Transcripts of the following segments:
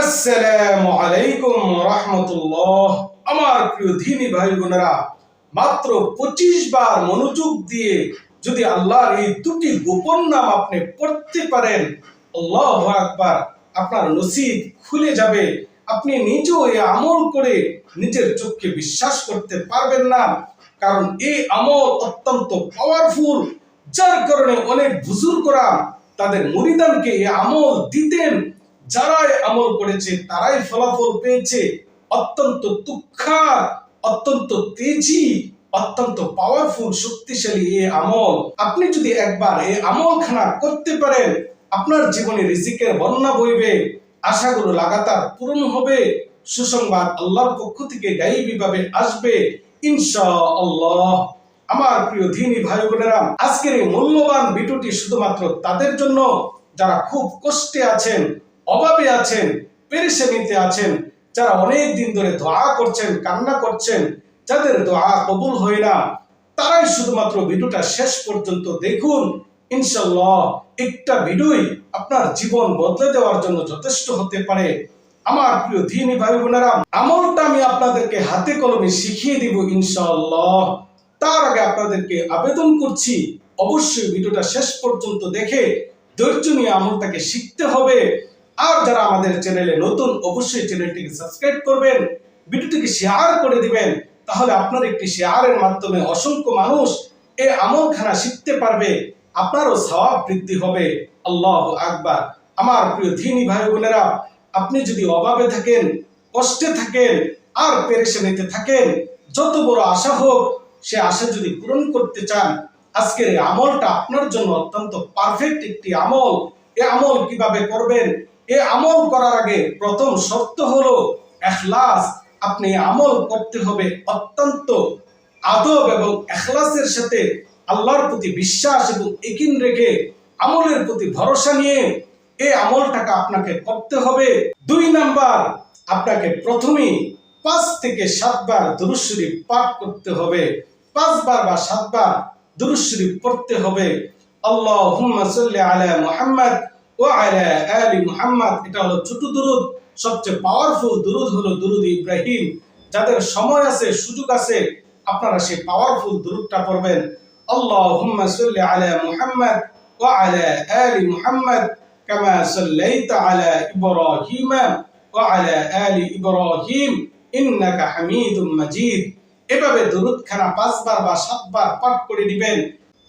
আসসালামু আলাইকুম রাহমাতুল্লাহ। আমার প্রিয় দ্বীনি ভাই বোনেরা, মাত্র 25 বার মনোযোগ দিয়ে যদি আল্লাহর এই দুটি গোপন নাম আপনি পড়তে পারেন, আল্লাহু আকবার, আপনার নসিব খুলে যাবে। আপনি নিজেও এই আমল করে নিজের চোখকে বিশ্বাস করতে পারবেন না, কারণ এই আমল অত্যন্ত পাওয়ারফুল। যার কারণে অনেক বুজুর্গরা তাদের মুরিদানকে এই আমল দিতেন। যারাই আমল করেছে তারাই ফলাফল পেয়েছে। অত্যন্ত তুখ্যার, অত্যন্ত তেজি, অত্যন্ত পাওয়ারফুল, শক্তিশালী এই আমল। আপনি যদি একবার এই আমলখানা করতে পারেন, আপনার জীবনে রিজিকের বন্যা বইবে, আশাগুলো লাগাতার পূরণ হবে, সুসংবাদ আল্লাহর পক্ষ থেকে গায়েবীভাবে আসবে ইনশাআল্লাহ। আমার প্রিয় দ্বীনি ভাই বোনেরা, আজকের এই মূল্যবান ভিডিওটি শুধুমাত্র তাদের জন্য যারা খুব কষ্টে আছেন, অভাবে আছেন, পেরেশানিতে আছেন, যারা অনেক দিন ধরে দোয়া করছেন, কান্না করছেন, যাদের দোয়া কবুল হয় না, তারাই শুধুমাত্র ভিডিওটা শেষ পর্যন্ত দেখুন। ইনশাআল্লাহ একটা ভিডিওই আপনার জীবন বদলে দেওয়ার জন্য যথেষ্ট হতে পারে। আমার প্রিয় দ্বীনি ভাই বোনেরা, আমলটা আমি আপনাদেরকে হাতে কলমে শিখিয়ে দিব ইনশাআল্লাহ। তার আগে আপনাদেরকে আবেদন করছি, অবশ্যই ভিডিওটা শেষ পর্যন্ত দেখে ধৈর্য নিয়ে আমলটাকে শিখতে হবে। আর যারা আমাদের চ্যানেলে নতুন, অবশ্যই চ্যানেলটিকে সাবস্ক্রাইব করবেন, ভিডিওটিকে শেয়ার করে দিবেন। তাহলে আপনার একটি শেয়ারের মাধ্যমে অসংখ্য মানুষ এই আমলখানা শিখতে পারবে, আপনারও সওয়াব বৃদ্ধি হবে। আল্লাহু আকবার। আমার প্রিয় দ্বীনি ভাই বোনেরা, আপনি যদি অভাবে থাকেন, কষ্টে থাকেন, আর পেরেশানিতে থাকেন, যত বড় আশা হোক, সে আশা যদি পূরণ করতে চান, আজকের এই আমলটা আপনার জন্য অত্যন্ত পারফেক্ট একটি আমল। এই আমল কিভাবে করবেন? এই আমল করার আগে প্রথম শর্ত হলো ইখলাস। আপনি আমল করতে হবে অত্যন্ত আদব এবং ইখলাসের সাথে, আল্লাহর প্রতি বিশ্বাস এবং ইয়াকিন রেখে, আমলের প্রতি ভরসা নিয়ে এই আমলটাকে আপনাকে করতে হবে। 2 নাম্বার, আপনাকে প্রথমেই 5 থেকে 7 বার দুরূদ শরীফ পাঠ করতে হবে। 5 বার বা 7 বার দুরূদ শরীফ পড়তে হবে। আল্লাহুম্মা সাল্লি আলা মুহাম্মদ ওয়া আলা আলি মুহাম্মদ। এটা হলো ছোট দুরূদ। সবচেয়ে পাওয়ারফুল দুরূদ হলো দুরূদ ইব্রাহিম। যাদের সময় আছে, সুযোগ আছে, আপনারা সেই পাওয়ারফুল দুরূদটা পড়বেন। আল্লাহুম্মা সাল্লি আলা মুহাম্মদ ওয়া আলা আলি মুহাম্মদ কামা সাল্লাইতা আলা ইব্রাহিম ওয়া আলা আলি ইব্রাহিম ইন্নাকা হামিদুম মাজিদ। এভাবে দুরূদখানা 5 বার বা 7 বার পাঠ করে দিবেন।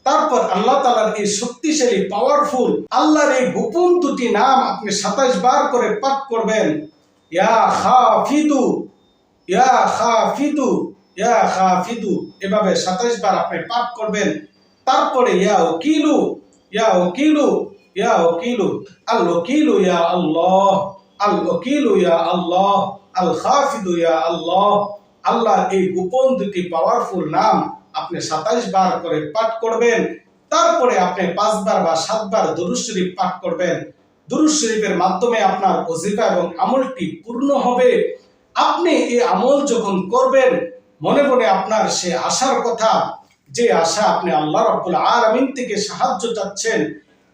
তারপর আল্লাহ তাআলার এই শক্তিশালী, পাওয়ারফুল, আল্লাহর এই গোপন দুটি নাম আপনি 27 বার করে পাঠ করবেন। ইয়া খাফিদু, ইয়া খাফিদু, ইয়া খাফিদু, এভাবে 27 বার আপনি পাঠ করবেন। তারপরে ইয়া ওয়াকিলু, ইয়া ওয়াকিলু, ইয়া ওয়াকিলু, আল ওয়াকিলু ইয়া আল্লাহ, আল ওয়াকিলু ইয়া আল্লাহ, আল খাফিদু ইয়া আল্লাহ। আল্লাহর এই গোপন দুটি পাওয়ারফুল নাম আপনি 27 বার করে পাঠ করবেন। তারপরে আপনি 5 বার বা 7 বার দুরূদ শরীফ পাঠ করবেন। দুরূদ শরীফের মাধ্যমে আপনার ওজিফা এবং আমলটি পূর্ণ হবে। আপনি এই আমল যখন করবেন, মনে মনে আপনার সে আশার কথা, যে আশা আপনি আল্লাহ রাব্বুল আলামিন থেকে সাহায্য চাচ্ছেন,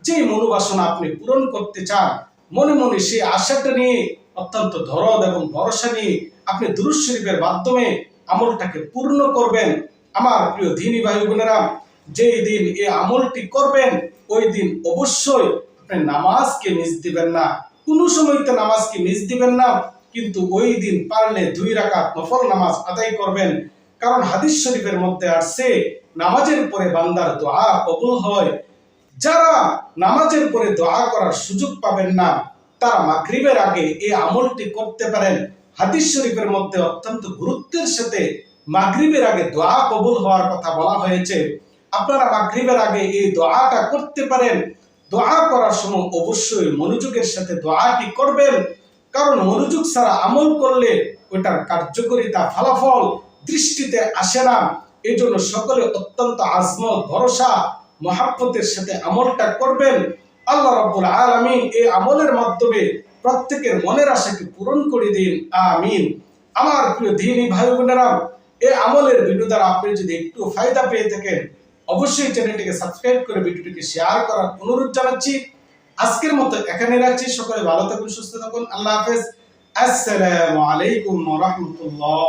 যে মনোবাসনা আপনি পূরণ করতে চান, মনে মনে সেই আশাটা নিয়ে, অত্যন্ত দরদ এবং ভরসা নিয়ে আপনি দুরূদ শরীফের মাধ্যমে আমলটাকে পূর্ণ করবেন। আমার প্রিয় দ্বীনি ভাই বোনেরা, যেই দিন এই আমলটি করবেন, ওই দিন অবশ্যই আপনি নামাজকে মিস দিবেন না। কোনো সময়তে নামাজকে মিস দিবেন না, কিন্তু ওই দিন পারলে 2 রাকাত নফল নামাজ আদায় করবেন। কারণ হাদিস শরীফের মধ্যে আসছে, নামাজের পরে বান্দার দোয়া কবুল হয়। যারা নামাজের পরে দোয়া করার সুযোগ পাবেন না, তারা মাগরিবের আগে এই আমলটি করতে পারেন। হাদিস শরীফের মধ্যে অত্যন্ত গুরুত্বের সাথে মাগরিবের আগে দোয়া কবুল হওয়ার কথা বলা হয়েছে। আপনারা মাগরিবের আগে এই দোয়াটা করতে পারেন। দোয়া করার সময় অবশ্যই মনোযোগের সাথে দোয়াটি করবেন, কারণ মনোযোগ ছাড়া আমল করলে ওটার কার্যকারিতা, ফলাফল দৃষ্টিতে আসে না। এই জন্য সকলে অত্যন্ত আজমত, ভরসা, মহাব্বতের সাথে আমলটা করবেন। আল্লাহ রাব্বুল আলামিন এই আমলের মাধ্যমে প্রত্যেকের মনের আশাকে পূরণ করে দিন, আমিন। আমার প্রিয় দ্বীনি ভাই বোনেরা, এই আমলের ভিডিও দ্বারা আপনি যদি একটু ফায়দা পেয়ে থাকেন, অবশ্যই চ্যানেলটিকে সাবস্ক্রাইব করে ভিডিওটিকে শেয়ার করার অনুরোধ জানাচ্ছি। আজকের মতো এখানে রাখছি। সকলে ভালো থাকুন, সুস্থ থাকুন। আল্লাহ হাফেজ। আসসালামু আলাইকুম ওয়া রাহমাতুল্লাহ।